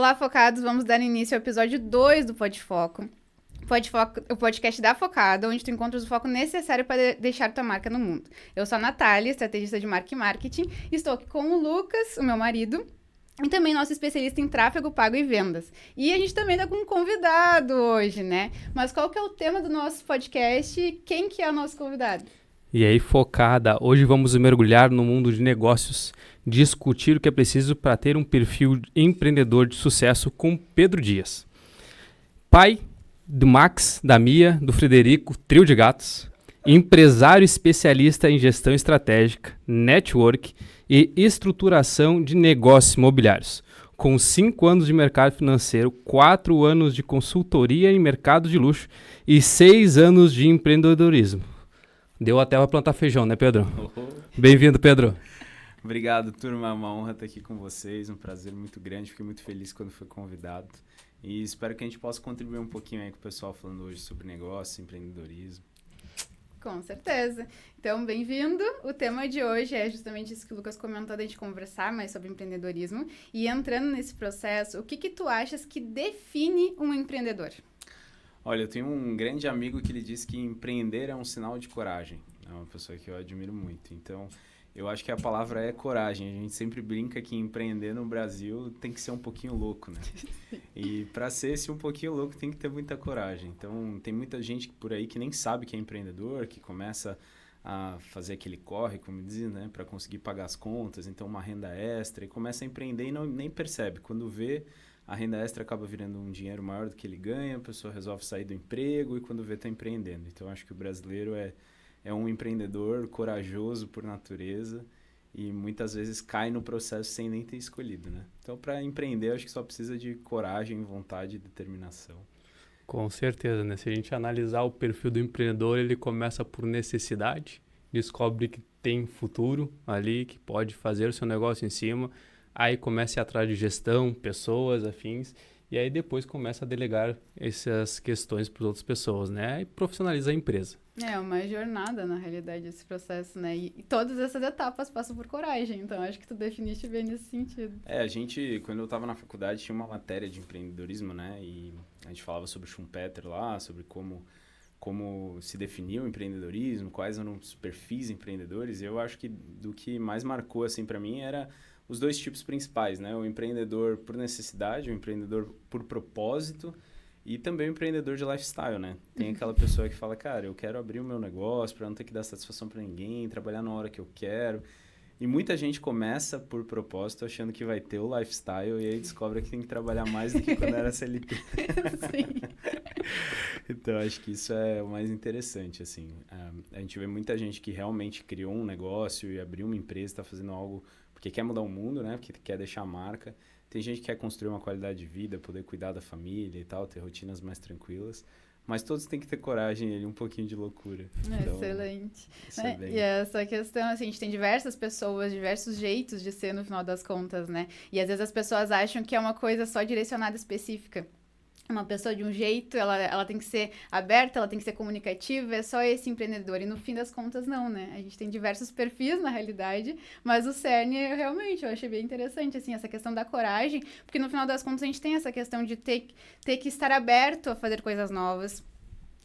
Olá, focados! Vamos dar início ao episódio 2 do Podfoco. O podcast da Focada, onde tu encontras o foco necessário para deixar tua marca no mundo. Eu sou a Natália, estrategista de marca e marketing, e estou aqui com o Lucas, o meu marido, e também nosso especialista em tráfego pago e vendas. E a gente também tá com um convidado hoje, né? Mas qual que é o tema do nosso podcast e quem que é o nosso convidado? E aí, Focada, hoje vamos mergulhar no mundo de negócios, discutir o que é preciso para ter um perfil empreendedor de sucesso com Pedro Dias. Pai do Max, da Mia, do Frederico, trio de gatos, empresário especialista em gestão estratégica, network e estruturação de negócios imobiliários. Com 5 anos de mercado financeiro, 4 anos de consultoria em mercado de luxo e 6 anos de empreendedorismo. Deu até pra plantar feijão, né, Pedro? Bem-vindo, Pedro. Obrigado, turma. É uma honra estar aqui com vocês. Um prazer muito grande. Fiquei muito feliz quando fui convidado. E espero que a gente possa contribuir um pouquinho aí com o pessoal falando hoje sobre negócio, empreendedorismo. Com certeza. Então, bem-vindo. O tema de hoje é justamente isso que o Lucas comentou, da gente conversar mais sobre empreendedorismo. E entrando nesse processo, o que tu achas que define um empreendedor? Olha, eu tenho um grande amigo que ele diz que empreender é um sinal de coragem. É uma pessoa que eu admiro muito. Então, eu acho que a palavra é coragem. A gente sempre brinca que empreender no Brasil tem que ser um pouquinho louco, né? E para ser esse um pouquinho louco tem que ter muita coragem. Então, tem muita gente por aí que nem sabe que é empreendedor, que começa a fazer aquele corre, como dizem, né? Para conseguir pagar as contas, então uma renda extra, e começa a empreender e nem percebe. Quando vê, a renda extra acaba virando um dinheiro maior do que ele ganha, a pessoa resolve sair do emprego e quando vê está empreendendo. Então, acho que o brasileiro é um empreendedor corajoso por natureza e muitas vezes cai no processo sem nem ter escolhido, né? Então, para empreender, acho que só precisa de coragem, vontade e determinação. Com certeza, né? Se a gente analisar o perfil do empreendedor, ele começa por necessidade, descobre que tem futuro ali, que pode fazer o seu negócio em cima, aí começa a ir atrás de gestão, pessoas, afins, e aí depois começa a delegar essas questões para as outras pessoas, né? E profissionaliza a empresa. É uma jornada, na realidade, esse processo, né? E todas essas etapas passam por coragem. Então, acho que tu definiste bem nesse sentido. A gente, quando eu estava na faculdade, tinha uma matéria de empreendedorismo, né? E a gente falava sobre Schumpeter lá, sobre como se definia o empreendedorismo, quais eram os perfis empreendedores. E eu acho que do que mais marcou, assim, para mim, era os dois tipos principais, né? O empreendedor por necessidade, o empreendedor por propósito e também o empreendedor de lifestyle, né? Tem aquela pessoa que fala, cara, eu quero abrir o meu negócio para não ter que dar satisfação para ninguém, trabalhar na hora que eu quero. E muita gente começa por propósito achando que vai ter o lifestyle e aí descobre que tem que trabalhar mais do que quando era CLT. Sim. Então, acho que isso é o mais interessante, assim. A gente vê muita gente que realmente criou um negócio e abriu uma empresa, está fazendo algo porque quer mudar o mundo, né? Porque quer deixar a marca. Tem gente que quer construir uma qualidade de vida, poder cuidar da família e tal, ter rotinas mais tranquilas. Mas todos têm que ter coragem e um pouquinho de loucura. Então, excelente. isso Né? é bem... E essa questão, assim, a gente tem diversas pessoas, diversos jeitos de ser no final das contas, né? E às vezes as pessoas acham que é uma coisa só direcionada específica. Uma pessoa de um jeito, ela tem que ser aberta, ela tem que ser comunicativa, é só esse empreendedor. E no fim das contas, não, né? A gente tem diversos perfis, na realidade, mas o cerne, realmente, eu achei bem interessante, assim, essa questão da coragem, porque no final das contas a gente tem essa questão de ter que estar aberto a fazer coisas novas.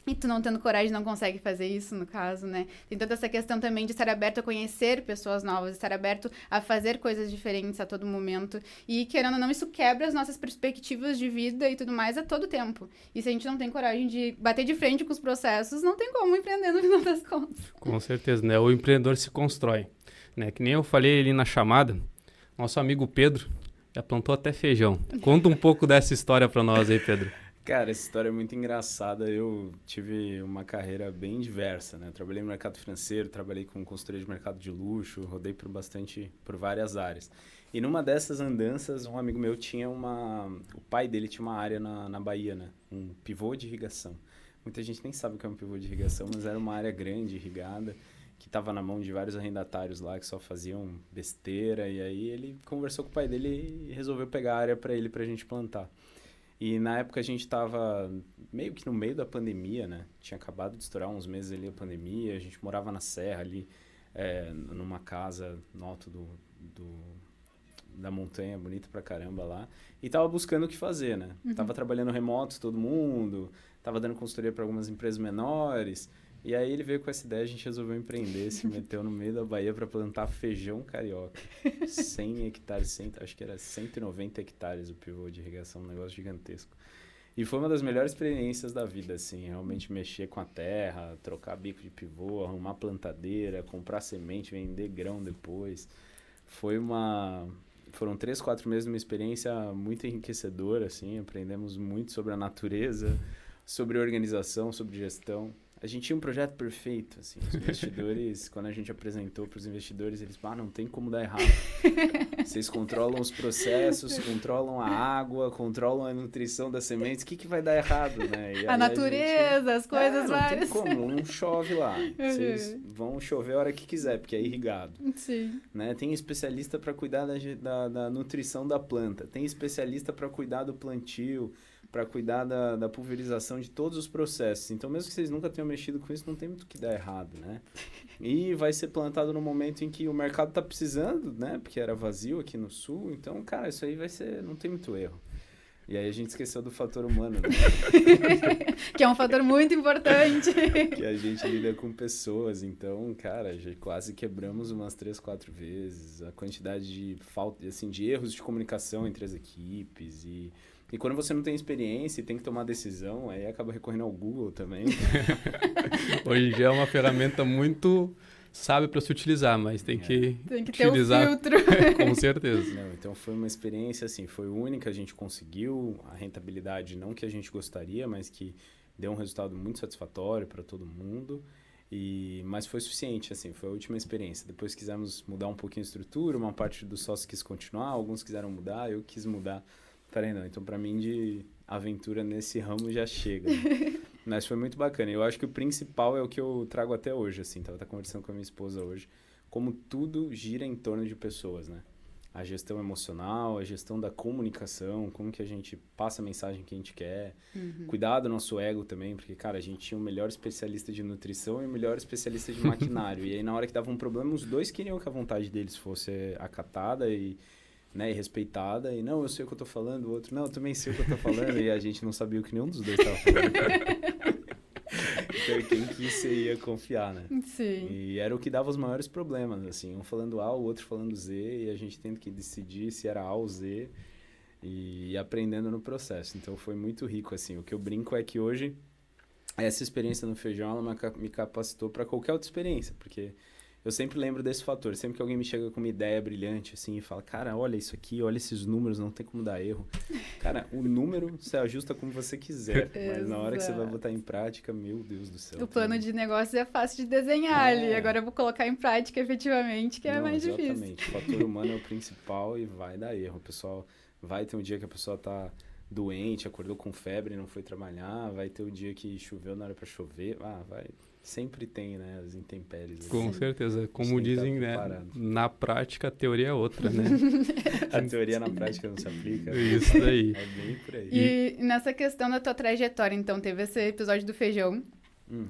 E tu não tendo coragem não consegue fazer isso, no caso, né? Tem toda essa questão também de estar aberto a conhecer pessoas novas, estar aberto a fazer coisas diferentes a todo momento. E, querendo ou não, isso quebra as nossas perspectivas de vida e tudo mais a todo tempo. E se a gente não tem coragem de bater de frente com os processos, não tem como empreender no final das contas. Com certeza, né? O empreendedor se constrói, né? Que nem eu falei ali na chamada, nosso amigo Pedro já plantou até feijão. Conta um pouco dessa história para nós aí, Pedro. Cara, essa história é muito engraçada. Eu tive uma carreira bem diversa, né? Trabalhei no mercado financeiro, trabalhei com consultoria de mercado de luxo, rodei por várias áreas. E numa dessas andanças, um amigo meu tinha o pai dele tinha uma área na Bahia, né? Um pivô de irrigação. Muita gente nem sabe o que é um pivô de irrigação, mas era uma área grande, irrigada, que estava na mão de vários arrendatários lá que só faziam besteira. E aí ele conversou com o pai dele e resolveu pegar a área para ele, pra gente plantar. E na época a gente estava meio que no meio da pandemia, né? Tinha acabado de estourar uns meses ali a pandemia, a gente morava na serra ali, numa casa no alto da montanha, bonita pra caramba lá. E tava buscando o que fazer, né? Tava trabalhando remoto, todo mundo. Tava dando consultoria para algumas empresas menores. E aí ele veio com essa ideia, a gente resolveu empreender, se meteu no meio da Bahia para plantar feijão carioca. 100 hectares, acho que era 190 hectares o pivô de irrigação, um negócio gigantesco. E foi uma das melhores experiências da vida, assim, realmente mexer com a terra, trocar bico de pivô, arrumar plantadeira, comprar semente, vender grão depois. Foram 3, 4 meses de uma experiência muito enriquecedora, assim, aprendemos muito sobre a natureza, sobre organização, sobre gestão. A gente tinha um projeto perfeito, assim, os investidores, quando a gente apresentou para os investidores, eles falaram, não tem como dar errado. Vocês controlam os processos, controlam a água, controlam a nutrição das sementes, o que vai dar errado, né? E a natureza, as coisas várias. Não tem como, não chove lá. Vocês vão chover a hora que quiser, porque é irrigado. Sim. Né? Tem especialista para cuidar da nutrição da planta, tem especialista para cuidar do plantio, para cuidar da pulverização de todos os processos. Então, mesmo que vocês nunca tenham mexido com isso, não tem muito o que dar errado, né? E vai ser plantado no momento em que o mercado está precisando, né? Porque era vazio aqui no sul. Então, cara, isso aí não tem muito erro. E aí a gente esqueceu do fator humano, né? Que é um fator muito importante. Que a gente lida com pessoas. Então, cara, já quase quebramos umas 3, 4 vezes. A quantidade de falta, assim, de erros de comunicação entre as equipes e quando você não tem experiência e tem que tomar decisão, aí acaba recorrendo ao Google também. Hoje já é uma ferramenta muito sábia para se utilizar, mas tem que utilizar ter o filtro. Com certeza. Não, então foi uma experiência, assim, foi única, a gente conseguiu a rentabilidade, não que a gente gostaria, mas que deu um resultado muito satisfatório para todo mundo. Mas foi suficiente, assim, foi a última experiência. Depois quisemos mudar um pouquinho a estrutura, uma parte dos sócios quis continuar, alguns quiseram mudar, eu quis mudar. Falei, não, então para mim de aventura nesse ramo já chega. Né? Mas foi muito bacana. Eu acho que o principal é o que eu trago até hoje, assim. Tava conversando com a minha esposa hoje. Como tudo gira em torno de pessoas, né? A gestão emocional, a gestão da comunicação, como que a gente passa a mensagem que a gente quer. Cuidar do nosso ego também, porque, cara, a gente tinha o melhor especialista de nutrição e o melhor especialista de maquinário. E aí, na hora que dava um problema, os dois queriam que a vontade deles fosse acatada e respeitada, e não, eu sei o que eu tô falando, o outro, não, eu também sei o que eu tô falando, e a gente não sabia o que nenhum dos dois tava falando. Então, quem que você ia confiar, né? Sim. E era o que dava os maiores problemas, assim, um falando A, o outro falando Z, e a gente tendo que decidir se era A ou Z, e aprendendo no processo. Então, foi muito rico, assim. O que eu brinco é que hoje, essa experiência no feijão, ela me capacitou para qualquer outra experiência, porque eu sempre lembro desse fator. Sempre que alguém me chega com uma ideia brilhante, assim, e fala, cara, olha isso aqui, olha esses números, não tem como dar erro. Cara, o número você ajusta como você quiser, mas na hora que você vai botar em prática, meu Deus do céu. O plano de negócio é fácil de desenhar ali, agora eu vou colocar em prática efetivamente, que é mais difícil. Exatamente, o fator humano é o principal e vai dar erro. O pessoal vai ter um dia que a pessoa tá doente, acordou com febre e não foi trabalhar, vai ter o dia que choveu na hora para chover, vai... Sempre tem, né, as intempéries. Com certeza. Como dizem, né, na prática a teoria é outra, né? A teoria na prática não se aplica. Isso daí. É bem por aí. E nessa questão da tua trajetória, então, teve esse episódio do feijão.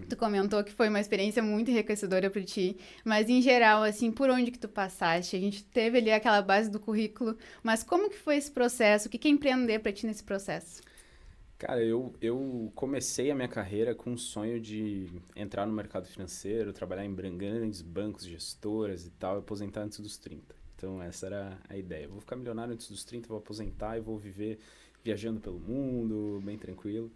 Tu comentou que foi uma experiência muito enriquecedora para ti, mas em geral, assim, por onde que tu passaste? A gente teve ali aquela base do currículo, mas como que foi esse processo? O que é empreender para ti nesse processo? Cara, eu comecei a minha carreira com um sonho de entrar no mercado financeiro, trabalhar em grandes bancos, gestoras e tal, e aposentar antes dos 30. Então, essa era a ideia. Eu vou ficar milionário antes dos 30, vou aposentar e vou viver viajando pelo mundo, bem tranquilo.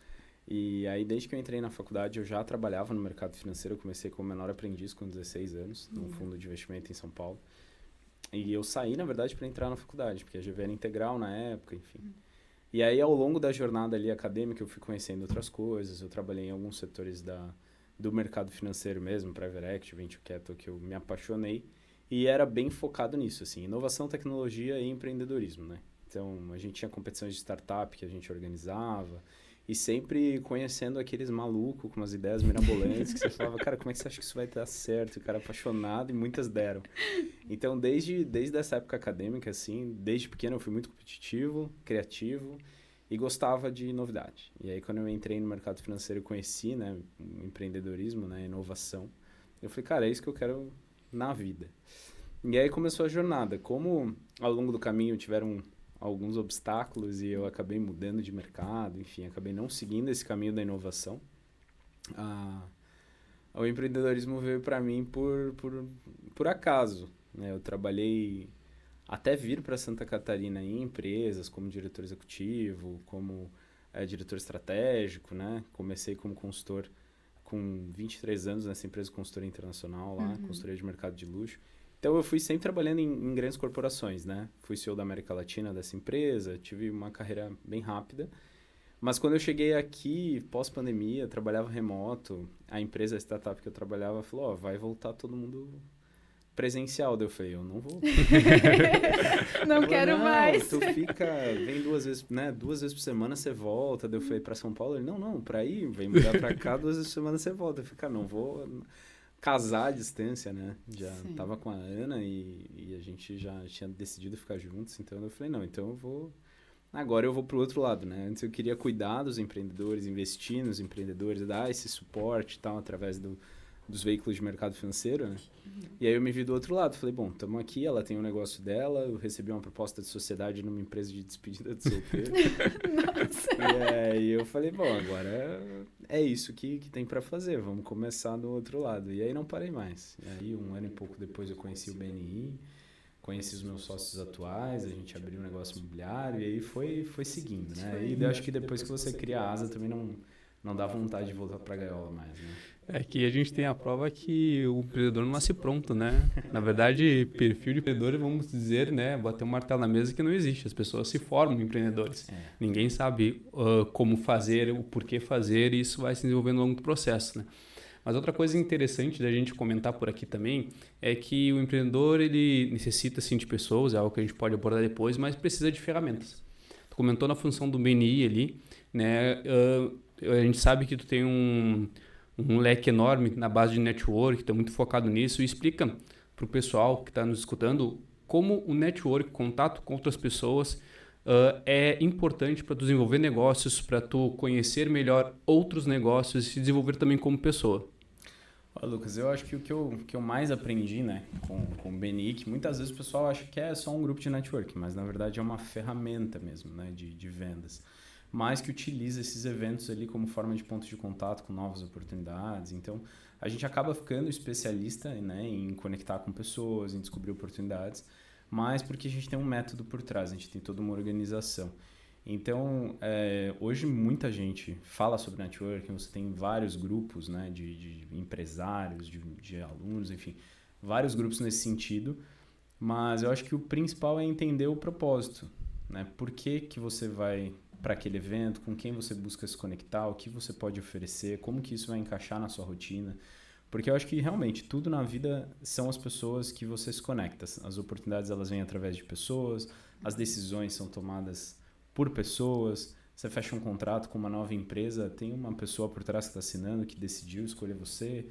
E aí, desde que eu entrei na faculdade, eu já trabalhava no mercado financeiro. Eu comecei como menor aprendiz com 16 anos, num fundo de investimento em São Paulo. E eu saí, na verdade, para entrar na faculdade, porque a GV era integral na época, enfim. E aí, ao longo da jornada ali acadêmica, eu fui conhecendo outras coisas. Eu trabalhei em alguns setores do mercado financeiro mesmo, Private Equity, Venture Capital, que eu me apaixonei. E era bem focado nisso, assim, inovação, tecnologia e empreendedorismo, né? Então, a gente tinha competições de startup que a gente organizava. E sempre conhecendo aqueles malucos com umas ideias mirabolantes que você falava, cara, como é que você acha que isso vai dar certo? E o cara apaixonado, e muitas deram. Então, desde essa época acadêmica, assim, desde pequeno eu fui muito competitivo, criativo e gostava de novidade. E aí, quando eu entrei no mercado financeiro, eu conheci, né, o empreendedorismo, né, inovação. Eu falei, cara, é isso que eu quero na vida. E aí começou a jornada. Como ao longo do caminho tiveram alguns obstáculos e eu acabei mudando de mercado, enfim, acabei não seguindo esse caminho da inovação, o empreendedorismo veio para mim por acaso, né? Eu trabalhei até vir para Santa Catarina em empresas como diretor executivo, como diretor estratégico, né? Comecei como consultor com 23 anos nessa empresa consultoria internacional lá, consultoria de mercado de luxo. Então eu fui sempre trabalhando em grandes corporações, né? Fui CEO da América Latina dessa empresa, tive uma carreira bem rápida. Mas quando eu cheguei aqui, pós-pandemia, trabalhava remoto, a empresa, a startup que eu trabalhava, falou, ó, vai voltar todo mundo presencial. Daí eu falei, eu não vou. Não quero mais. Tu vem 2 vezes, né? 2 vezes por semana você volta. Daí eu falei pra São Paulo, ele, não, pra ir, vem mudar pra cá, 2 vezes por semana você volta. Eu falei, cara, não vou casar à distância, né? Já tava com a Ana e a gente já tinha decidido ficar juntos, então eu falei, não, então eu vou... Agora eu vou pro outro lado, né? Antes eu queria cuidar dos empreendedores, investir nos empreendedores, dar esse suporte e tal, através dos veículos de mercado financeiro, né? E aí eu me vi do outro lado, falei, bom, estamos aqui, ela tem um negócio dela, eu recebi uma proposta de sociedade numa empresa de despedida de solteiro. Nossa! E eu falei, bom, agora é isso que tem para fazer, vamos começar do outro lado. E aí não parei mais. E aí 1 ano e pouco depois eu conheci o BNI, conheci os meus sócios atuais, a gente abriu um negócio imobiliário e aí foi seguindo, né? E eu acho que depois que você cria a asa também não dá vontade de voltar para a gaiola mais, né? É que a gente tem a prova que o empreendedor não nasce pronto, né? Na verdade, perfil de empreendedor, vamos dizer, né? Bater um martelo na mesa que não existe. As pessoas se formam empreendedores. Ninguém sabe como fazer, o porquê fazer, e isso vai se desenvolvendo ao longo do processo, né? Mas outra coisa interessante da gente comentar por aqui também é que o empreendedor, ele necessita, sim, de pessoas, é algo que a gente pode abordar depois, mas precisa de ferramentas. Tu comentou na função do BNI ali, né? A gente sabe que tu tem um leque enorme na base de network, está muito focado nisso, e explica para o pessoal que está nos escutando como o network, contato com outras pessoas, é importante para tu desenvolver negócios, para tu conhecer melhor outros negócios e se desenvolver também como pessoa. Ó, Lucas, eu acho que o que eu mais aprendi, né, com o BNI, que muitas vezes o pessoal acha que é só um grupo de network, mas na verdade é uma ferramenta mesmo, né, de vendas, mas que utiliza esses eventos ali como forma de ponto de contato com novas oportunidades. Então, a gente acaba ficando especialista, né, em conectar com pessoas, em descobrir oportunidades, mas porque a gente tem um método por trás, a gente tem toda uma organização. Então, hoje muita gente fala sobre networking, você tem vários grupos, né, de empresários, de alunos, enfim, vários grupos nesse sentido, mas eu acho que o principal é entender o propósito, né? Por que você vai para aquele evento, com quem você busca se conectar, o que você pode oferecer, como que isso vai encaixar na sua rotina. Porque eu acho que realmente tudo na vida são as pessoas que você se conecta. As oportunidades elas vêm através de pessoas, as decisões são tomadas por pessoas. Você fecha um contrato com uma nova empresa, tem uma pessoa por trás que está assinando, que decidiu escolher você.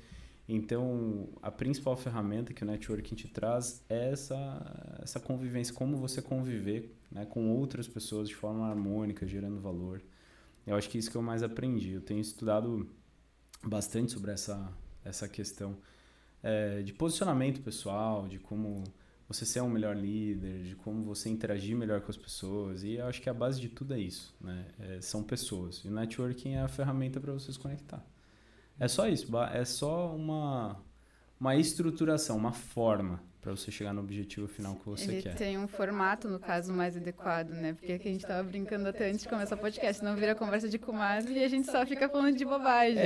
Então, a principal ferramenta que o networking te traz é essa convivência, como você conviver, né, com outras pessoas de forma harmônica, gerando valor. Eu acho que isso que eu mais aprendi. Eu tenho estudado bastante sobre essa questão de posicionamento pessoal, de como você ser um melhor líder, de como você interagir melhor com as pessoas. E eu acho que a base de tudo é isso, né? São pessoas. E o networking é a ferramenta para você se conectar. É só isso, é só uma estruturação, uma forma para você chegar no objetivo final que você quer. Ele tem um formato, no caso, mais adequado, né? Porque aqui a gente tava brincando até antes de começar o podcast, não vira conversa de comadre e a gente só fica falando de bobagem.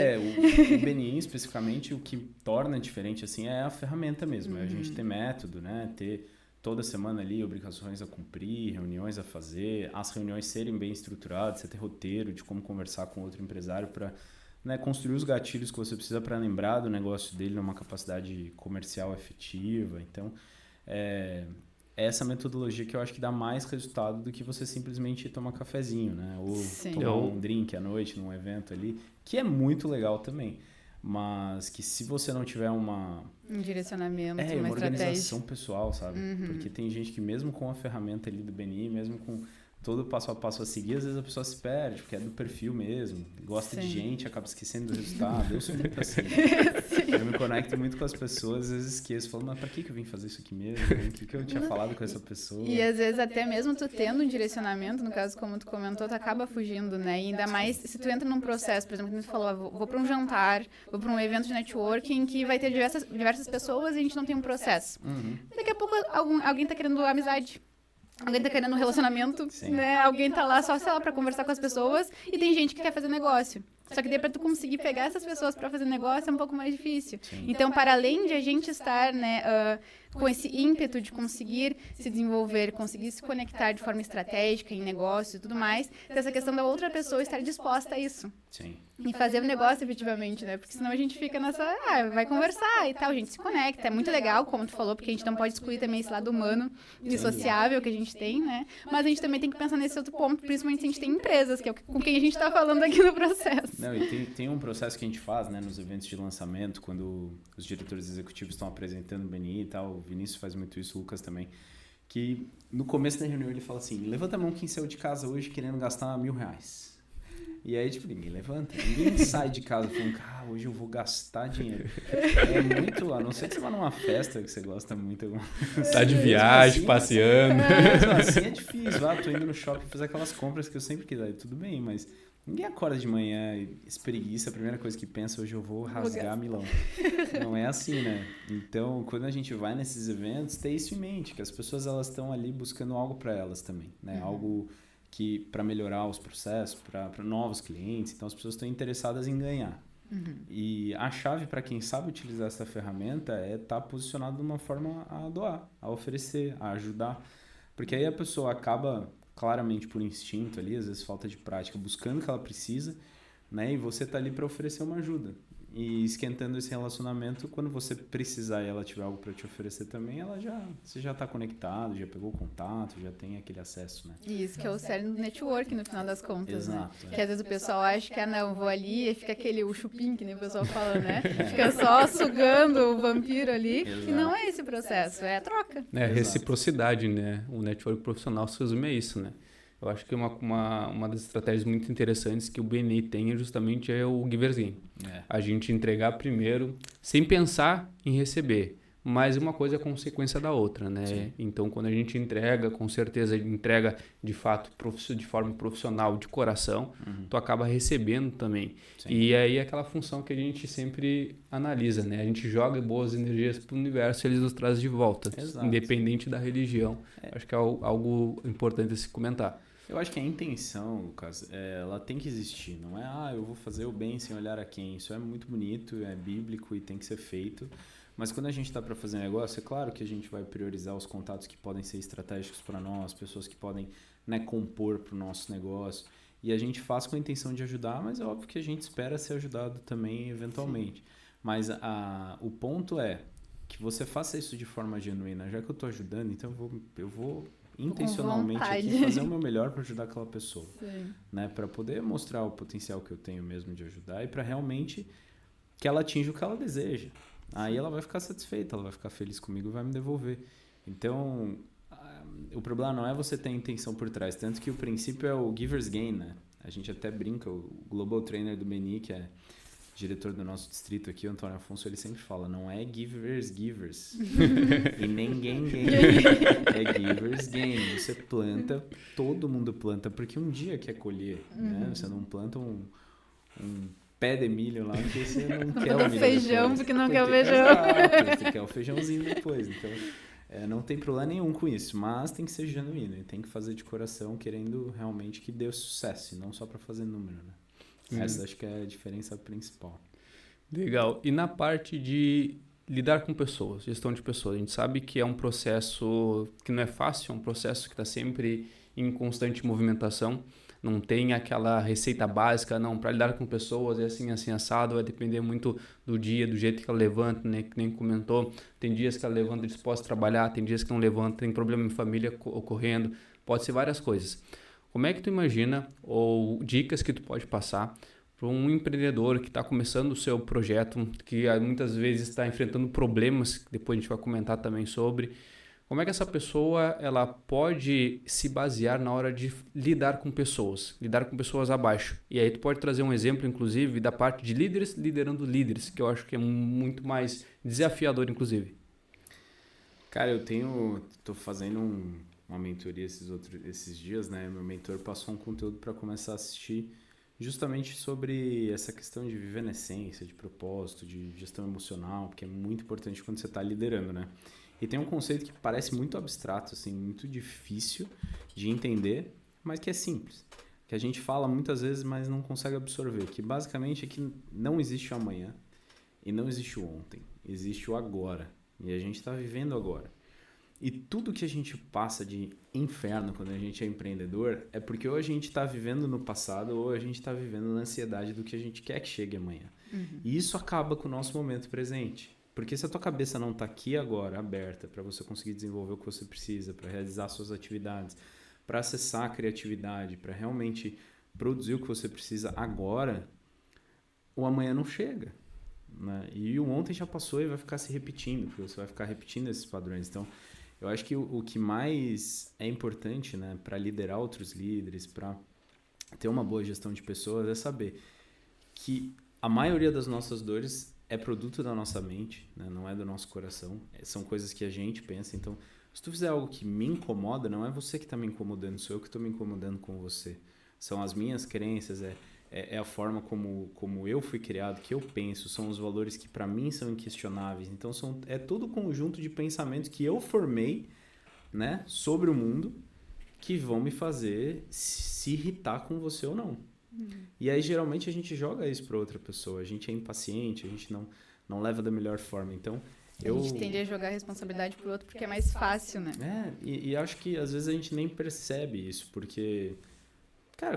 O BNI, especificamente, o que torna diferente, assim, é a ferramenta mesmo. É a gente ter método, né? Ter toda semana ali obrigações a cumprir, reuniões a fazer, as reuniões serem bem estruturadas, você ter roteiro de como conversar com outro empresário para... né, construir os gatilhos que você precisa para lembrar do negócio dele numa capacidade comercial efetiva. Então, é essa metodologia que eu acho que dá mais resultado do que você simplesmente tomar cafezinho, né? Ou tomar um drink à noite num evento ali, que é muito legal também. Mas que se você não tiver um direcionamento, uma organização pessoal, sabe? Porque tem gente que mesmo com a ferramenta ali do BNI, mesmo com todo passo a passo a seguir, às vezes a pessoa se perde, porque é do perfil mesmo, gosta de gente, acaba esquecendo do resultado. Eu sou muito assim. Eu me conecto muito com as pessoas, às vezes esqueço, falo, mas pra que eu vim fazer isso aqui mesmo? O que eu tinha falado com essa pessoa? E às vezes até mesmo tu tendo um direcionamento, no caso como tu comentou, tu acaba fugindo, né? E ainda mais se tu entra num processo, por exemplo, que tu falou, vou pra um jantar, vou pra um evento de networking que vai ter diversas pessoas e a gente não tem um processo. Daqui a pouco alguém tá querendo amizade. Alguém tá querendo um relacionamento, né? Alguém tá lá só, sei lá, pra conversar com as pessoas e tem gente que quer fazer negócio. Só que daí pra tu conseguir pegar essas pessoas pra fazer negócio é um pouco mais difícil. Sim. Então, para além de a gente estar, né, com esse ímpeto de conseguir se desenvolver, conseguir se conectar de forma estratégica em negócio e tudo mais, tem essa questão da outra pessoa estar disposta a isso. Sim. E fazer o negócio efetivamente, né? Porque senão a gente fica nessa, vai conversar e tal, a gente se conecta. É muito legal, como tu falou, porque a gente não pode excluir também esse lado humano e sociável que a gente tem, né? Mas a gente também tem que pensar nesse outro ponto, principalmente se a gente tem empresas, que é com quem a gente tá falando aqui no processo. Não, e tem um processo que a gente faz, né, nos eventos de lançamento, quando os diretores executivos estão apresentando o BNI e tal, o Vinícius faz muito isso, o Lucas também, que no começo da reunião ele fala assim, levanta a mão quem saiu de casa hoje querendo gastar R$1.000. E aí, tipo, ninguém levanta, ninguém sai de casa falando, hoje eu vou gastar dinheiro. É muito, a não ser que você vá numa festa que você gosta muito. Tá de viagem, assim, passeando. Mesmo assim é difícil, tô indo no shopping fazer aquelas compras que eu sempre quis, tudo bem, mas ninguém acorda de manhã e espreguiça, a primeira coisa que pensa, hoje eu vou rasgar Milão. Não é assim, né? Então, quando a gente vai nesses eventos, tem isso em mente, que as pessoas elas estão ali buscando algo para elas também, né? Algo que para melhorar os processos, para novos clientes, então as pessoas estão interessadas em ganhar. E a chave para quem sabe utilizar essa ferramenta é estar posicionado de uma forma a doar, a oferecer, a ajudar, porque aí a pessoa acaba claramente por instinto ali, às vezes falta de prática, buscando o que ela precisa, né? E você tá ali para oferecer uma ajuda. E esquentando esse relacionamento, quando você precisar e ela tiver algo para te oferecer também, você já tá conectado, já pegou o contato, já tem aquele acesso, né? Isso, que é o cerne do network, no final das contas, Exato, né? Que às vezes o pessoal acha que, não, vou ali e fica o chupim, que nem o pessoal fala, né? Fica só sugando o vampiro ali. Exato. E não é esse processo, é a troca. É reciprocidade, né? O network profissional se resume a isso, né? Eu acho que uma das estratégias muito interessantes que o BNI tem justamente é o Givers Gain. A gente entregar primeiro, sem pensar em receber. Mas uma coisa é consequência da outra, né? Sim. Então, quando a gente entrega, com certeza entrega de fato, de forma profissional, de coração, tu acaba recebendo também. Sim. E aí é aquela função que a gente sempre analisa, né? A gente joga boas energias para o universo e eles nos trazem de volta, Exato. Independente da religião. Acho que é algo importante a se comentar. Eu acho que a intenção, Lucas, ela tem que existir. Não é, eu vou fazer o bem sem olhar a quem. Isso é muito bonito, é bíblico e tem que ser feito. Mas quando a gente está para fazer negócio, é claro que a gente vai priorizar os contatos que podem ser estratégicos para nós, pessoas que podem, né, compor para o nosso negócio. E a gente faz com a intenção de ajudar, mas é óbvio que a gente espera ser ajudado também eventualmente. Sim. Mas o ponto é que você faça isso de forma genuína. Já que eu estou ajudando, então eu vou intencionalmente aqui fazer o meu melhor para ajudar aquela pessoa, né? Para poder mostrar o potencial que eu tenho mesmo de ajudar e para realmente que ela atinja o que ela deseja. Aí ela vai ficar satisfeita, ela vai ficar feliz comigo e vai me devolver. Então, o problema não é você ter a intenção por trás, tanto que o princípio é o Giver's Gain, né? A gente até brinca, o Global Trainer do BNI, que é diretor do nosso distrito aqui, o Antônio Afonso, ele sempre fala, não é givers e nem gain, é givers gain. Você planta, todo mundo planta, porque um dia quer colher, né? Você não planta um pé de milho lá, porque você não quer o milho feijão, depois. Porque não quer o feijão. Você quer o feijãozinho depois, então não tem problema nenhum com isso, mas tem que ser genuíno, e tem que fazer de coração, querendo realmente que dê sucesso, e não só para fazer número, né? Essa acho que é a diferença principal. Legal. E na parte de lidar com pessoas, gestão de pessoas, a gente sabe que é um processo que não é fácil, é um processo que está sempre em constante movimentação, não tem aquela receita básica, não, para lidar com pessoas é assim, assado, vai depender muito do dia, do jeito que ela levanta, né, que nem comentou, tem dias que ela levanta disposta a trabalhar, tem dias que não levanta, tem problema em família ocorrendo, pode ser várias coisas. Como é que tu imagina, ou dicas que tu pode passar para um empreendedor que está começando o seu projeto, que muitas vezes está enfrentando problemas, que depois a gente vai comentar também sobre, como é que essa pessoa ela pode se basear na hora de lidar com pessoas abaixo? E aí tu pode trazer um exemplo, inclusive, da parte de líderes liderando líderes, que eu acho que é muito mais desafiador, inclusive. Cara, tô fazendo uma mentoria esses dias, né? Meu mentor passou um conteúdo para começar a assistir justamente sobre essa questão de viver na essência, de propósito, de gestão emocional, que é muito importante quando você está liderando, né? E tem um conceito que parece muito abstrato, assim, muito difícil de entender, mas que é simples. Que a gente fala muitas vezes, mas não consegue absorver. Que basicamente é que não existe o amanhã e não existe o ontem. Existe o agora. E a gente está vivendo agora. E tudo que a gente passa de inferno quando a gente é empreendedor é porque ou a gente está vivendo no passado ou a gente está vivendo na ansiedade do que a gente quer que chegue amanhã. E isso acaba com o nosso momento presente. Porque se a tua cabeça não está aqui agora, aberta, para você conseguir desenvolver o que você precisa, para realizar suas atividades, para acessar a criatividade, para realmente produzir o que você precisa agora, o amanhã não chega, né? E o ontem já passou e vai ficar se repetindo, porque você vai ficar repetindo esses padrões. Então, eu acho que o que mais é importante, né, para liderar outros líderes, para ter uma boa gestão de pessoas, é saber que a maioria das nossas dores é produto da nossa mente, né? Não é do nosso coração. São coisas que a gente pensa. Então, se tu fizer algo que me incomoda, não é você que está me incomodando, sou eu que estou me incomodando com você. São as minhas crenças, é a forma como eu fui criado, que eu penso, são os valores que para mim são inquestionáveis. Então, é todo o conjunto de pensamentos que eu formei, né, sobre o mundo que vão me fazer se irritar com você ou não. E aí, geralmente, a gente joga isso para outra pessoa. A gente é impaciente, a gente não leva da melhor forma. Então, a gente tende a jogar a responsabilidade pro outro porque é mais fácil, né? E acho que, às vezes, a gente nem percebe isso. Porque, cara,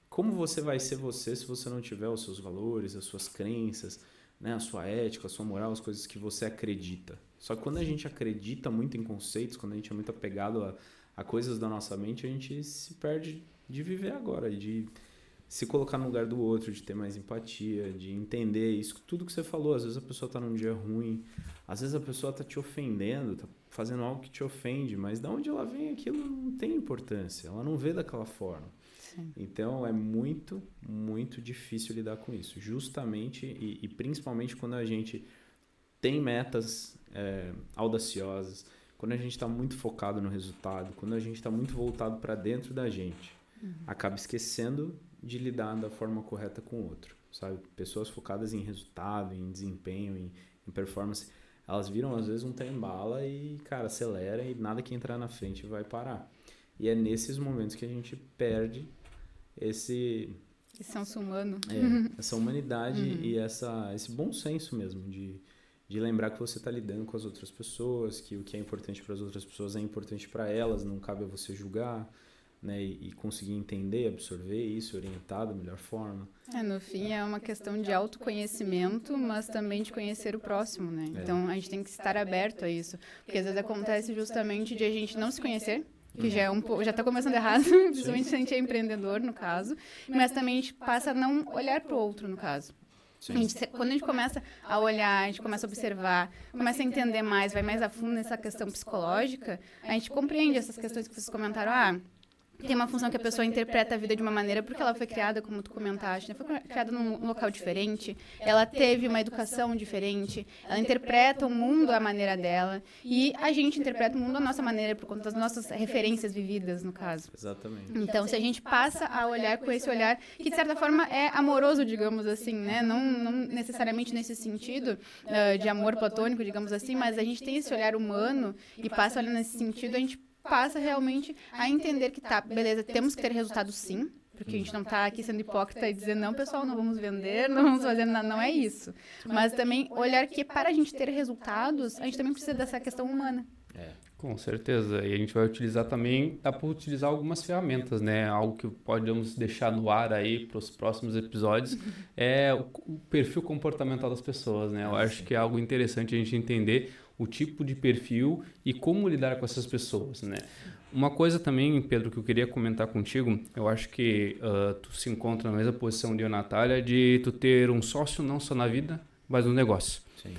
como você vai ser você se você não tiver os seus valores, as suas crenças, né, a sua ética, a sua moral, as coisas que você acredita? Só que quando a gente acredita muito em conceitos, quando a gente é muito apegado a coisas da nossa mente, a gente se perde de viver agora, de se colocar no lugar do outro, de ter mais empatia, de entender isso, tudo que você falou. Às vezes a pessoa está num dia ruim, às vezes a pessoa está te ofendendo, está fazendo algo que te ofende, mas de onde ela vem aquilo não tem importância, ela não vê daquela forma. Sim. Então é muito, muito difícil lidar com isso, justamente e principalmente quando a gente tem metas audaciosas, quando a gente está muito focado no resultado, quando a gente está muito voltado para dentro da gente, acaba esquecendo de lidar da forma correta com o outro, sabe? Pessoas focadas em resultado, em desempenho, em performance, elas viram às vezes um trem-bala e, cara, acelera e nada que entrar na frente vai parar. E é nesses momentos que a gente perde esse senso humano. Essa humanidade e esse bom senso mesmo de lembrar que você está lidando com as outras pessoas, que o que é importante para as outras pessoas é importante para elas, não cabe a você julgar, né, e conseguir entender, absorver isso, orientar da melhor forma. No fim é uma questão de autoconhecimento, mas também de conhecer o próximo, né? Então a gente tem que estar aberto a isso, porque às vezes acontece justamente de a gente não se conhecer, que já é já está começando errado, principalmente se a gente é empreendedor, no caso, mas também a gente passa a não olhar para o outro, no caso. Quando a gente começa a olhar, a gente começa a observar, começa a entender mais, vai mais a fundo nessa questão psicológica, a gente compreende essas questões que vocês comentaram. Tem uma função que a pessoa interpreta a vida de uma maneira porque ela foi criada, como tu comentaste, né? Foi criada num local diferente, ela teve uma educação diferente, ela interpreta o mundo à maneira dela e a gente interpreta o mundo à nossa maneira por conta das nossas referências vividas, no caso. Exatamente. Então, se a gente passa a olhar com esse olhar que, de certa forma, é amoroso, digamos assim, né? Não necessariamente nesse sentido de amor platônico, digamos assim, mas a gente tem esse olhar humano e passa a olhar nesse sentido, a gente passa realmente a entender que beleza, temos que ter resultado sim, porque a gente não está aqui sendo hipócrita e dizer, não, pessoal, não vamos vender, não vamos fazer nada, não é isso. Mas também olhar que para a gente ter resultados, a gente também precisa dessa questão humana. Com certeza, e a gente vai utilizar também, dá para utilizar algumas ferramentas, né? Algo que podemos deixar no ar aí para os próximos episódios, é o perfil comportamental das pessoas, né? Eu acho que é algo interessante a gente entender o tipo de perfil e como lidar com essas pessoas, né? Uma coisa também, Pedro, que eu queria comentar contigo, eu acho que tu se encontra na mesma posição de eu, Natália, de tu ter um sócio não só na vida, mas no negócio. Sim.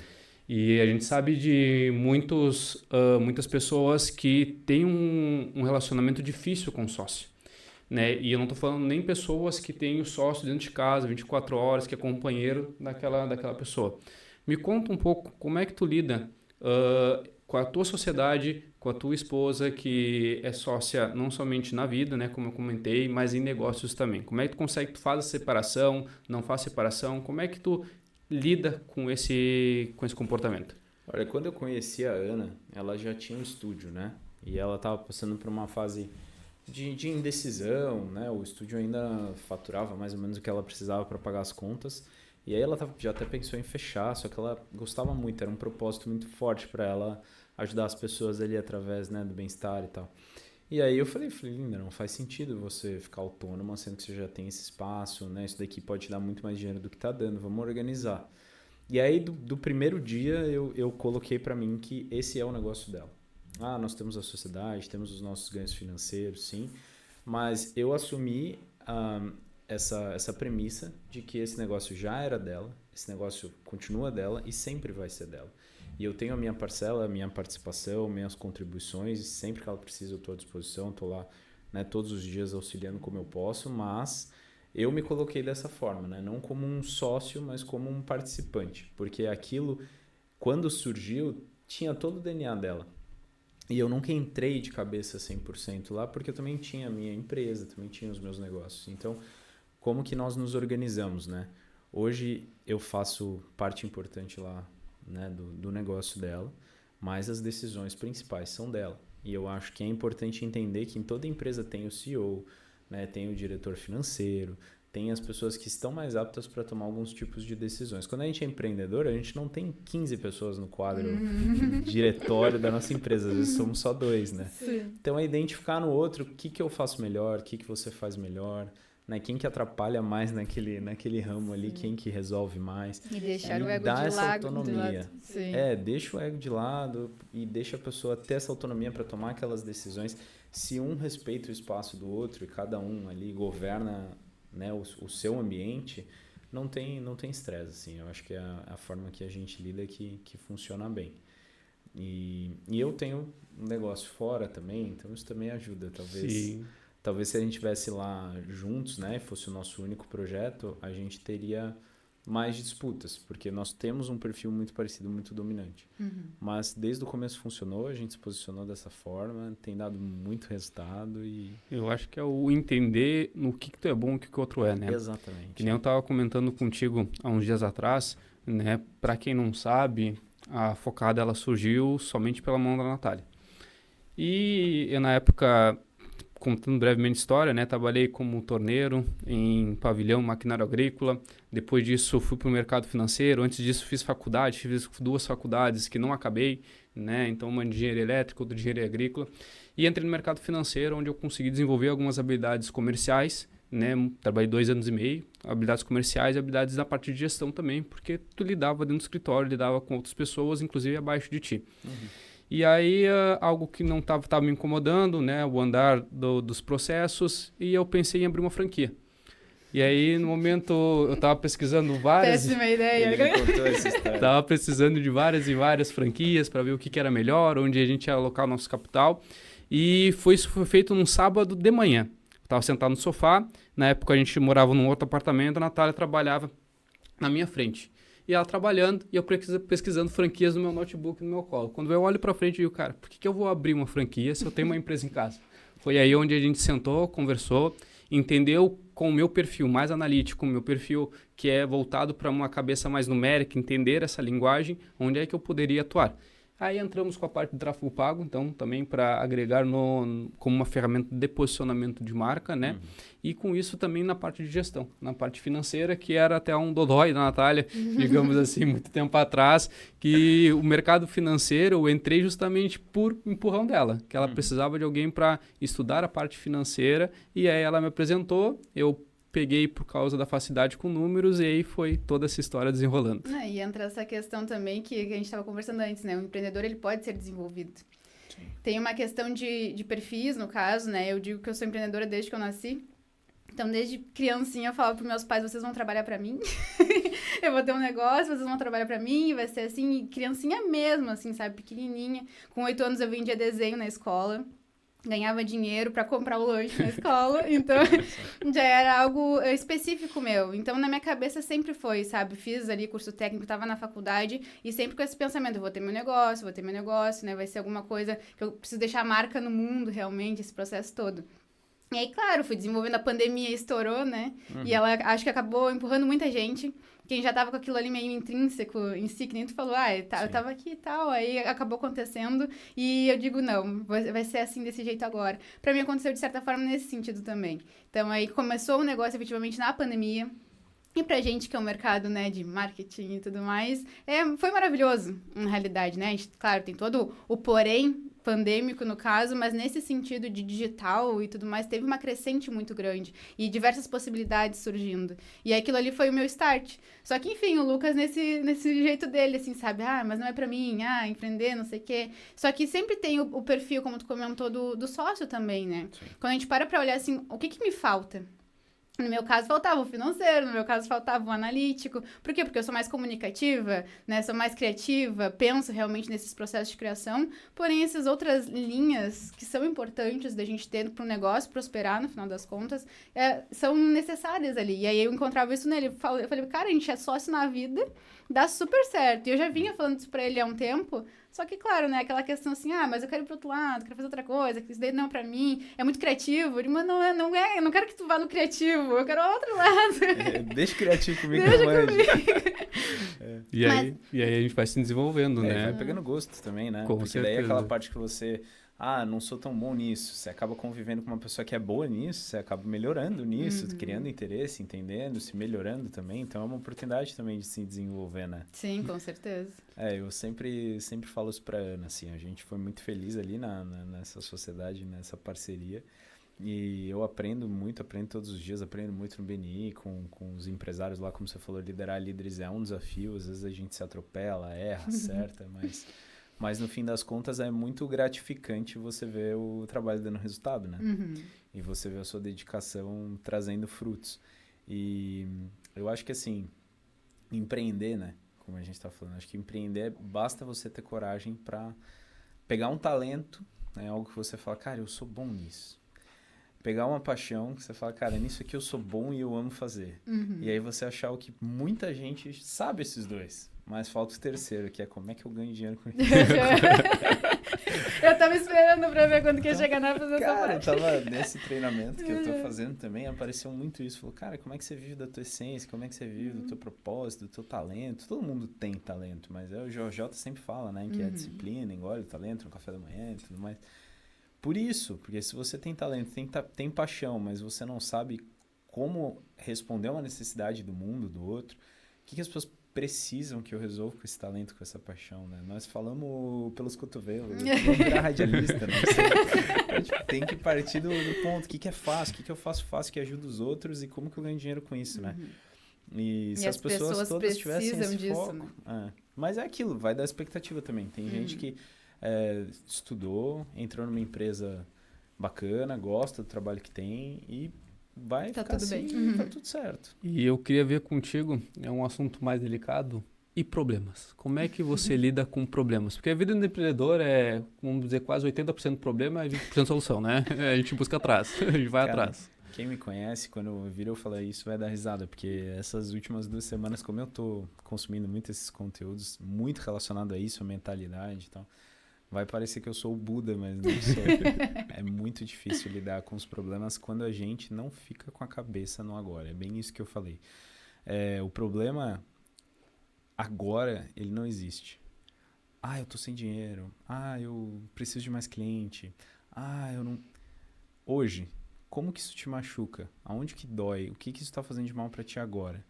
E a gente sabe de muitas pessoas que têm um relacionamento difícil com o sócio, né? E eu não estou falando nem pessoas que têm o sócio dentro de casa, 24 horas, que é companheiro daquela pessoa. Me conta um pouco como é que tu lida com a tua sociedade, com a tua esposa, que é sócia não somente na vida, né, como eu comentei, mas em negócios também. Como é que tu consegue, tu faz a separação, não faz separação? Como é que tu lida com esse comportamento? Olha, quando eu conheci a Ana, ela já tinha um estúdio, né? E ela estava passando por uma fase de indecisão, né? O estúdio ainda faturava mais ou menos o que ela precisava para pagar as contas. E aí ela já até pensou em fechar, só que ela gostava muito, era um propósito muito forte para ela ajudar as pessoas ali através, né, do bem-estar e tal. E aí eu falei, Linda, não faz sentido você ficar autônoma, sendo que você já tem esse espaço, né? Isso daqui pode te dar muito mais dinheiro do que tá dando, vamos organizar. E aí do primeiro dia eu coloquei para mim que esse é o negócio dela. Ah, nós temos a sociedade, temos os nossos ganhos financeiros, sim, mas eu assumi essa premissa de que esse negócio já era dela, esse negócio continua dela e sempre vai ser dela. E eu tenho a minha parcela, a minha participação, minhas contribuições, e sempre que ela precisa eu estou à disposição, estou lá, né, todos os dias auxiliando como eu posso, mas eu me coloquei dessa forma, né, não como um sócio, mas como um participante, porque aquilo, quando surgiu, tinha todo o DNA dela. E eu nunca entrei de cabeça 100% lá, porque eu também tinha a minha empresa, também tinha os meus negócios. Então, como que nós nos organizamos, né? Hoje eu faço parte importante lá, né, do negócio dela, mas as decisões principais são dela. E eu acho que é importante entender que em toda empresa tem o CEO, né, tem o diretor financeiro, tem as pessoas que estão mais aptas para tomar alguns tipos de decisões. Quando a gente é empreendedor, a gente não tem 15 pessoas no quadro diretório da nossa empresa, às vezes somos só 2, né? Sim. Então é identificar no outro o que eu faço melhor, o que você faz melhor, né? Quem que atrapalha mais naquele ramo ali, quem que resolve mais. E deixar e o ego dá de essa lado. autonomia. Sim. Deixa o ego de lado e deixa a pessoa ter essa autonomia para tomar aquelas decisões. Se um respeita o espaço do outro e cada um ali governa, né, o seu ambiente, não tem estresse, assim. Eu acho que é a forma que a gente lida que funciona bem. E eu tenho um negócio fora também, então isso também ajuda. Talvez se a gente estivesse lá juntos, né, fosse o nosso único projeto, a gente teria mais disputas, porque nós temos um perfil muito parecido, muito dominante. Mas desde o começo funcionou, a gente se posicionou dessa forma, tem dado muito resultado e... Eu acho que é o entender no que tu é bom e o que o outro é, né? Exatamente. Que nem eu estava comentando contigo há uns dias atrás, né? Para quem não sabe, a Focada ela surgiu somente pela mão da Natália. E eu, na época, contando brevemente a história, né? Trabalhei como torneiro em pavilhão, maquinário agrícola. Depois disso, fui para o mercado financeiro. Antes disso, fiz 2 faculdades que não acabei, né? Então, uma de engenharia elétrica, outra de engenharia agrícola. E entrei no mercado financeiro, onde eu consegui desenvolver algumas habilidades comerciais, né? Trabalhei 2 anos e meio, habilidades comerciais e habilidades da parte de gestão também, porque tu lidava dentro do escritório, lidava com outras pessoas, inclusive abaixo de ti. E aí, algo que não estava me incomodando, né? O andar dos processos, e eu pensei em abrir uma franquia. E aí, no momento, eu estava pesquisando várias... Péssima ideia. Ele me contou essa história. Estava precisando de várias e várias franquias para ver o que era melhor, onde a gente ia alocar o nosso capital. E isso foi feito num sábado de manhã. Estava sentado no sofá, na época a gente morava num outro apartamento, a Natália trabalhava na minha frente. E ela trabalhando e eu pesquisando franquias no meu notebook, no meu colo. Quando eu olho para frente, eu digo, cara, por que eu vou abrir uma franquia se eu tenho uma empresa em casa? Foi aí onde a gente sentou, conversou, entendeu com o meu perfil mais analítico, o meu perfil que é voltado para uma cabeça mais numérica, entender essa linguagem, onde é que eu poderia atuar. Aí entramos com a parte de tráfego pago, então também para agregar como uma ferramenta de posicionamento de marca, né? E com isso também na parte de gestão, na parte financeira, que era até um dodói da Natália, digamos assim, muito tempo atrás, que o mercado financeiro eu entrei justamente por empurrão dela, que ela precisava de alguém para estudar a parte financeira, e aí ela me apresentou, eu peguei por causa da facilidade com números e aí foi toda essa história desenrolando. E entra essa questão também que a gente estava conversando antes, né? O empreendedor, ele pode ser desenvolvido. Sim. Tem uma questão de perfis, no caso, né? Eu digo que eu sou empreendedora desde que eu nasci. Então, desde criancinha, eu falava pros meus pais, vocês vão trabalhar pra mim? Eu vou ter um negócio, vocês vão trabalhar pra mim, vai ser assim, e criancinha mesmo, assim, sabe, pequenininha. Com 8 anos eu vendia desenho na escola, ganhava dinheiro pra comprar o lanche na escola, então já era algo específico meu. Então, na minha cabeça sempre foi, sabe, fiz ali curso técnico, tava na faculdade, e sempre com esse pensamento, eu vou ter meu negócio, né, vai ser alguma coisa que eu preciso deixar marca no mundo, realmente, esse processo todo. E aí, claro, fui desenvolvendo, a pandemia estourou, né? E ela acho que acabou empurrando muita gente. Quem já tava com aquilo ali meio intrínseco em si, que nem tu falou, eu tava aqui e tal, aí acabou acontecendo. E eu digo, não, vai ser assim, desse jeito agora. Pra mim aconteceu de certa forma nesse sentido também. Então aí começou o negócio efetivamente na pandemia. E pra gente que é um mercado, né, de marketing e tudo mais, foi maravilhoso, na realidade, né? A gente, claro, tem todo o porém pandêmico, no caso, mas nesse sentido de digital e tudo mais, teve uma crescente muito grande e diversas possibilidades surgindo. E aquilo ali foi o meu start. Só que, enfim, o Lucas nesse jeito dele, assim, sabe? Mas não é pra mim, empreender, não sei o quê. Só que sempre tem o perfil, como tu comentou, do sócio também, né? Sim. Quando a gente para pra olhar, assim, o que me falta? No meu caso, faltava o financeiro, no meu caso, faltava o analítico. Por quê? Porque eu sou mais comunicativa, né? Sou mais criativa, penso realmente nesses processos de criação. Porém, essas outras linhas que são importantes da gente ter para o negócio prosperar, no final das contas, são necessárias ali. E aí eu encontrava isso nele. Eu falei, cara, a gente é sócio na vida, dá super certo. E eu já vinha falando isso para ele há um tempo. Só que, claro, né, aquela questão assim, mas eu quero ir pro outro lado, quero fazer outra coisa, que isso daí não é pra mim, é muito criativo. Ele, mas não é, eu não quero que tu vá no criativo, eu quero o outro lado. Deixa o criativo comigo. E aí a gente vai se desenvolvendo, né? Vai pegando gosto também, né? Com Porque certeza. daí aquela parte que você... não sou tão bom nisso. Você acaba convivendo com uma pessoa que é boa nisso, você acaba melhorando nisso, criando interesse, entendendo, se melhorando também. Então é uma oportunidade também de se desenvolver, né? Sim, com certeza. Eu sempre falo isso pra Ana, assim, a gente foi muito feliz ali nessa sociedade, nessa parceria. E eu aprendo todos os dias, aprendo muito no BNI, com os empresários lá, como você falou, liderar líderes é um desafio, às vezes a gente se atropela, erra, acerta, mas no fim das contas é muito gratificante você ver o trabalho dando resultado, né? E você ver a sua dedicação trazendo frutos. E eu acho que assim, empreender, né? Como a gente tá falando, acho que empreender, basta você ter coragem para pegar um talento, né? Algo que você fala, cara, eu sou bom nisso. Pegar uma paixão, que você fala, cara, nisso aqui eu sou bom e eu amo fazer. E aí você achar o que muita gente sabe esses dois. Mas falta o terceiro, que é como é que eu ganho dinheiro com isso. Eu tava esperando pra ver quando que ia chegar na fazer essa parte. Cara, eu tava nesse treinamento que eu tô fazendo também, apareceu muito isso. Falou, cara, como é que você vive da tua essência? Como é que você vive do teu propósito, do teu talento? Todo mundo tem talento, mas o JJ sempre fala, né? Que é disciplina, engole o talento no café da manhã e tudo mais. Por isso, porque se você tem talento, tem paixão, mas você não sabe como responder a uma necessidade do mundo, do outro, o que as pessoas precisam que eu resolva com esse talento, com essa paixão, né? Nós falamos pelos cotovelos, vamos virar radialista, né? Tem que partir do ponto, o que é fácil, o que eu faço fácil que ajuda os outros e como que eu ganho dinheiro com isso, né? E se as pessoas todas tivessem esse disso, foco... Né? Mas é aquilo, vai dar expectativa também. Tem gente que estudou, entrou numa empresa bacana, gosta do trabalho que tem e vai ficar tudo assim, bem. Tá tudo certo. E eu queria ver contigo, é um assunto mais delicado, e problemas. Como é que você lida com problemas? Porque a vida do empreendedor é, vamos dizer, quase 80% problema e 20% solução, né? A gente busca atrás, a gente vai atrás. Quem me conhece, quando eu vir eu falar isso, vai dar risada, porque essas últimas 2 semanas, como eu tô consumindo muito esses conteúdos, muito relacionado a isso, a mentalidade e tal, vai parecer que eu sou o Buda, mas não sou. É muito difícil lidar com os problemas quando a gente não fica com a cabeça no agora. É bem isso que eu falei. O problema agora, ele não existe. Eu tô sem dinheiro. Eu preciso de mais cliente. Eu não... Hoje, como que isso te machuca? Aonde que dói? O que isso tá fazendo de mal pra ti agora?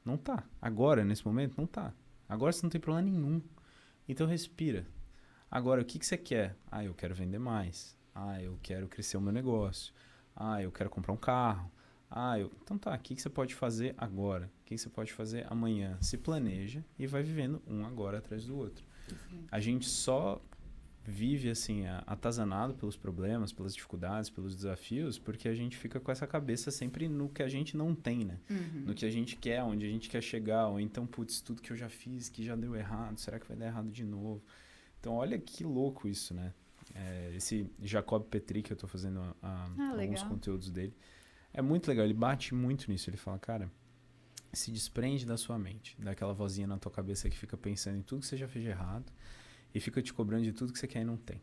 Não tá. Agora, nesse momento, não tá. Agora você não tem problema nenhum. Então respira. Agora, o que você quer? Eu quero vender mais. Eu quero crescer o meu negócio. Eu quero comprar um carro. Então tá, o que você pode fazer agora? O que você pode fazer amanhã? Se planeja e vai vivendo um agora atrás do outro. A gente só vive assim, atazanado pelos problemas, pelas dificuldades, pelos desafios, porque a gente fica com essa cabeça sempre no que a gente não tem, né? No que a gente quer, onde a gente quer chegar, ou então, putz, tudo que eu já fiz, que já deu errado, será que vai dar errado de novo? Então, olha que louco isso, né? Esse Jacob Petri, que eu tô fazendo alguns conteúdos dele, é muito legal, ele bate muito nisso, ele fala, cara, se desprende da sua mente, daquela vozinha na tua cabeça que fica pensando em tudo que você já fez de errado, e fica te cobrando de tudo que você quer e não tem.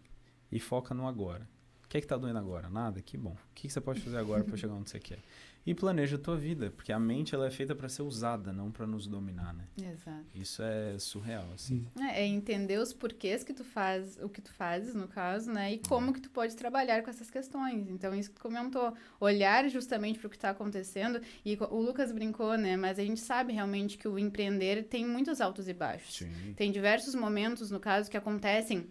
E foca no agora. O que é que tá doendo agora? Nada? Que bom. O que você pode fazer agora para chegar onde você quer? E planeja a tua vida, porque a mente ela é feita para ser usada, não para nos dominar, né? Exato. Isso é surreal, assim. É entender os porquês que tu faz, o que tu fazes, no caso, né? E como que tu pode trabalhar com essas questões. Então, isso que tu comentou, olhar justamente para o que está acontecendo. E o Lucas brincou, né? Mas a gente sabe realmente que o empreender tem muitos altos e baixos. Sim. Tem diversos momentos, no caso, que acontecem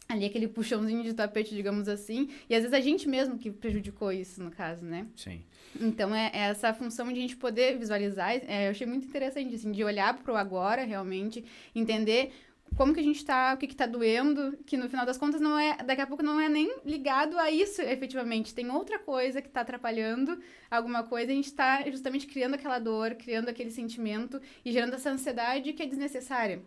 ali aquele puxãozinho de tapete, digamos assim, e às vezes a gente mesmo que prejudicou isso, no caso, né? Sim. Então, é essa função de a gente poder visualizar, eu achei muito interessante, assim, de olhar pro agora, realmente, entender como que a gente tá, o que tá doendo, que no final das contas não é, daqui a pouco não é nem ligado a isso, efetivamente, tem outra coisa que tá atrapalhando alguma coisa, a gente tá justamente criando aquela dor, criando aquele sentimento e gerando essa ansiedade que é desnecessária.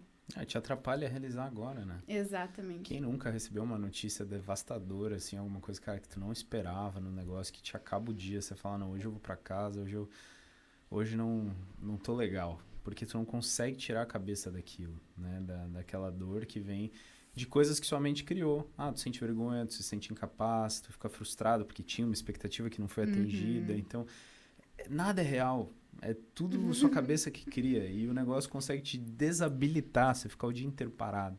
Te atrapalha a realizar agora, né? Exatamente. Quem nunca recebeu uma notícia devastadora, assim, alguma coisa, cara, que tu não esperava no negócio, que te acaba o dia, você fala, não, hoje eu vou pra casa, hoje não tô legal. Porque tu não consegue tirar a cabeça daquilo, né? Daquela dor que vem de coisas que sua mente criou. Tu sente vergonha, tu se sente incapaz, tu fica frustrado porque tinha uma expectativa que não foi atingida. Então, nada é real. É tudo sua cabeça que cria. E o negócio consegue te desabilitar, você ficar o dia inteiro parado.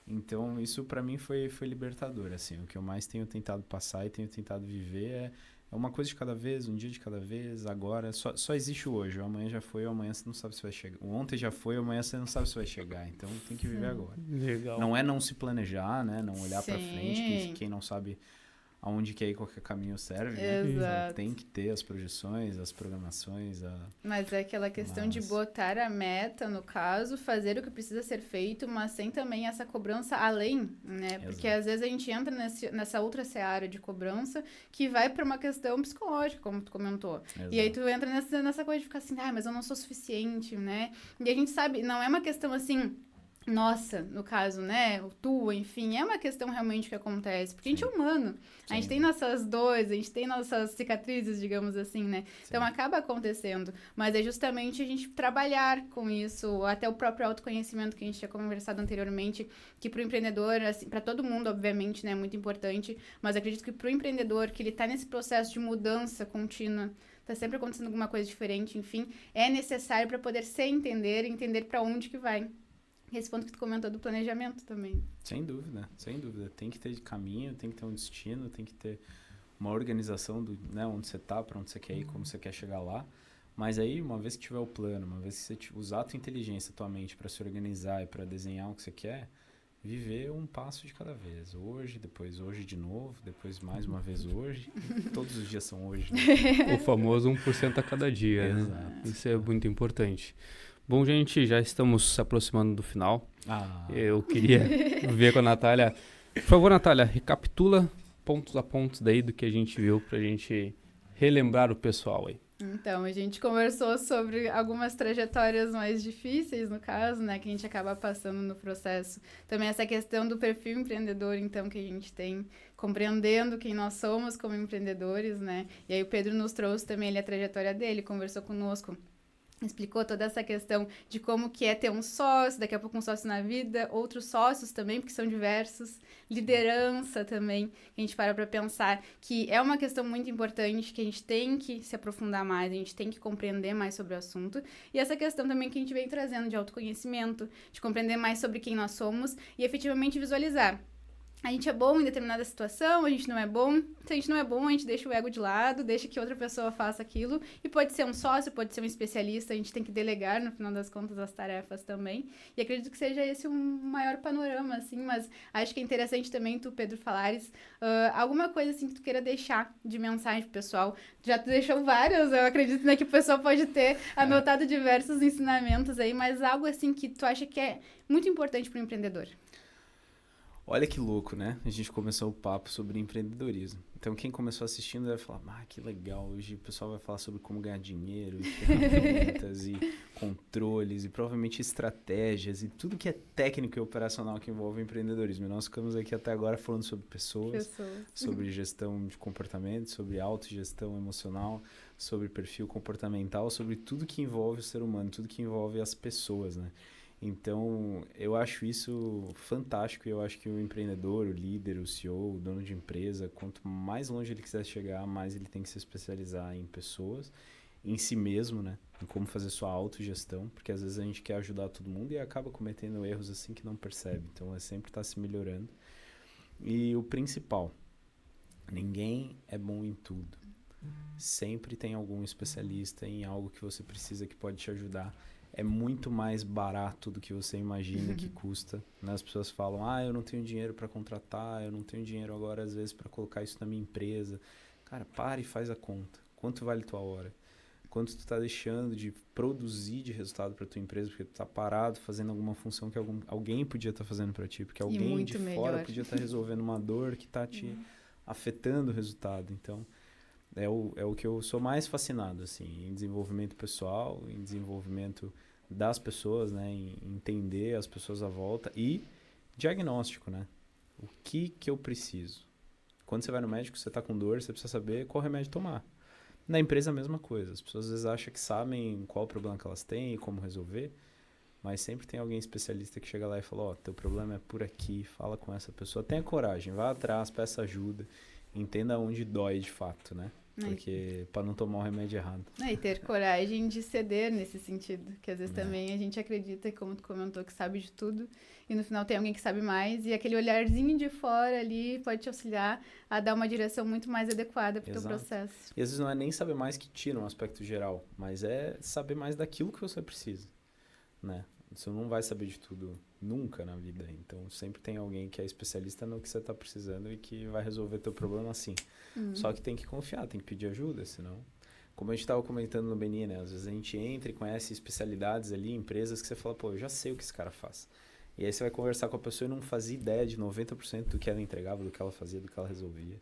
Então, isso pra mim foi libertador, assim. O que eu mais tenho tentado passar e tenho tentado viver é uma coisa de cada vez, um dia de cada vez, agora. Só existe o hoje. O amanhã já foi, o amanhã você não sabe se vai chegar. O ontem já foi, o amanhã você não sabe se vai chegar. Então, tem que viver agora. Legal. Não é não se planejar, né? Não olhar pra frente, que quem não sabe aonde quer ir, qualquer caminho serve, né? Exato. Tem que ter as projeções, as programações. Mas é aquela questão de botar a meta, no caso, fazer o que precisa ser feito, mas sem também essa cobrança além, né? Porque às vezes a gente entra nessa outra seara de cobrança que vai para uma questão psicológica, como tu comentou. Exato. E aí tu entra nessa coisa de ficar assim, mas eu não sou suficiente, né? E a gente sabe, não é uma questão assim, nossa, no caso, né, tua, enfim, é uma questão realmente que acontece, porque a gente é humano, a gente tem nossas dores, a gente tem nossas cicatrizes, digamos assim, né, então acaba acontecendo, mas é justamente a gente trabalhar com isso, até o próprio autoconhecimento que a gente tinha conversado anteriormente, que pro empreendedor, assim, para todo mundo, obviamente, né, é muito importante, mas acredito que pro empreendedor, que ele tá nesse processo de mudança contínua, tá sempre acontecendo alguma coisa diferente, enfim, é necessário para poder se entender para onde que vai. Esse ponto que tu comentou do planejamento também. Sem dúvida, sem dúvida. Tem que ter caminho, tem que ter um destino, tem que ter uma organização do, né, onde você tá, para onde você quer ir, como você quer chegar lá. Mas aí, uma vez que tiver o plano, uma vez que você usar a tua inteligência, a tua mente para se organizar e para desenhar o que você quer, viver um passo de cada vez. Hoje, depois hoje de novo, depois mais uma vez hoje. Todos os dias são hoje, né? O famoso 1% a cada dia, né? Exato. Isso é muito importante. Bom, gente, já estamos se aproximando do final. Eu queria ver com a Natália. Por favor, Natália, recapitula pontos a pontos daí do que a gente viu pra gente relembrar o pessoal aí. Então, a gente conversou sobre algumas trajetórias mais difíceis, no caso, né, que a gente acaba passando no processo. Também essa questão do perfil empreendedor, então, que a gente tem, compreendendo quem nós somos como empreendedores, né? E aí o Pedro nos trouxe também a trajetória dele, conversou conosco. Explicou toda essa questão de como que é ter um sócio, daqui a pouco um sócio na vida, outros sócios também, porque são diversos, liderança também, a gente para pensar que é uma questão muito importante, que a gente tem que se aprofundar mais, a gente tem que compreender mais sobre o assunto, e essa questão também que a gente vem trazendo de autoconhecimento, de compreender mais sobre quem nós somos e efetivamente visualizar. A gente é bom em determinada situação, a gente não é bom. Se a gente não é bom, a gente deixa o ego de lado, deixa que outra pessoa faça aquilo. E pode ser um sócio, pode ser um especialista, a gente tem que delegar, no final das contas, as tarefas também. E acredito que seja esse um maior panorama, assim, mas acho que é interessante também tu, Pedro, falares alguma coisa, assim, que tu queira deixar de mensagem pro pessoal. Já tu deixou várias, eu acredito, né, que o pessoal pode ter anotado diversos ensinamentos aí, mas algo, assim, que tu acha que é muito importante pro empreendedor. Olha que louco, né? A gente começou o papo sobre empreendedorismo. Então, quem começou assistindo deve falar, que legal, hoje o pessoal vai falar sobre como ganhar dinheiro, e ferramentas, e controles, e provavelmente estratégias, e tudo que é técnico e operacional que envolve empreendedorismo. E nós ficamos aqui até agora falando sobre pessoas. Sobre gestão de comportamento, sobre autogestão emocional, sobre perfil comportamental, sobre tudo que envolve o ser humano, tudo que envolve as pessoas, né? Então, eu acho isso fantástico e eu acho que o empreendedor, o líder, o CEO, o dono de empresa, quanto mais longe ele quiser chegar, mais ele tem que se especializar em pessoas, em si mesmo, né? Em como fazer sua autogestão, porque às vezes a gente quer ajudar todo mundo e acaba cometendo erros assim que não percebe. Então, é sempre estar se melhorando. E o principal, ninguém é bom em tudo. Sempre tem algum especialista em algo que você precisa que pode te ajudar. É muito mais barato do que você imagina que custa. Né? As pessoas falam, eu não tenho dinheiro para contratar, eu não tenho dinheiro agora, às vezes, para colocar isso na minha empresa. Cara, para e faz a conta. Quanto vale tua hora? Quanto tu tá deixando de produzir de resultado para tua empresa, porque tu tá parado fazendo alguma função que alguém podia estar fazendo para ti, porque alguém de fora podia estar resolvendo uma dor que tá te afetando o resultado. Então, é o que eu sou mais fascinado, assim, em desenvolvimento pessoal, em desenvolvimento das pessoas, né, em entender as pessoas à volta e diagnóstico, né? O que eu preciso? Quando você vai no médico, você tá com dor, você precisa saber qual remédio tomar. Na empresa, a mesma coisa. As pessoas às vezes acham que sabem qual o problema que elas têm e como resolver, mas sempre tem alguém especialista que chega lá e fala, teu problema é por aqui, fala com essa pessoa. Tenha coragem, vá atrás, peça ajuda, entenda onde dói de fato, né? Porque para não tomar o remédio errado. E ter coragem de ceder nesse sentido, que às vezes também a gente acredita, como tu comentou, que sabe de tudo, e no final tem alguém que sabe mais, e aquele olharzinho de fora ali pode te auxiliar a dar uma direção muito mais adequada para o teu processo. E às vezes não é nem saber mais que tira um aspecto geral, mas é saber mais daquilo que você precisa, né? Você não vai saber de tudo nunca na vida, então sempre tem alguém que é especialista no que você está precisando e que vai resolver teu problema assim. Só que tem que confiar, tem que pedir ajuda, senão... Como a gente estava comentando no Beni, né? Às vezes a gente entra e conhece especialidades ali, empresas que você fala, eu já sei o que esse cara faz. E aí você vai conversar com a pessoa e não fazia ideia de 90% do que ela entregava, do que ela fazia, do que ela resolvia.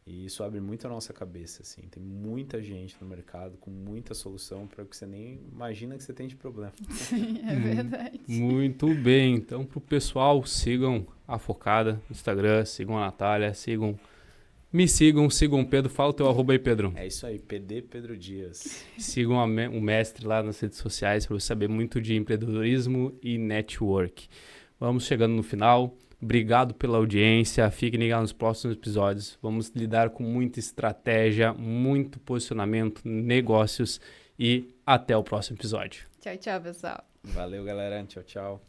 E isso abre muito a nossa cabeça, assim. Tem muita gente no mercado com muita solução para o que você nem imagina que você tem de problema. Sim, é verdade. Muito bem. Então, pro pessoal, sigam a Focada no Instagram, sigam a Natália, me sigam o Pedro. Fala o teu arroba aí, Pedro. É isso aí, PD Pedro Dias. Sigam o mestre lá nas redes sociais para você saber muito de empreendedorismo e network. Vamos chegando no final. Obrigado pela audiência. Fiquem ligados nos próximos episódios. Vamos lidar com muita estratégia, muito posicionamento, negócios e até o próximo episódio. Tchau, tchau, pessoal. Valeu, galera. Tchau, tchau.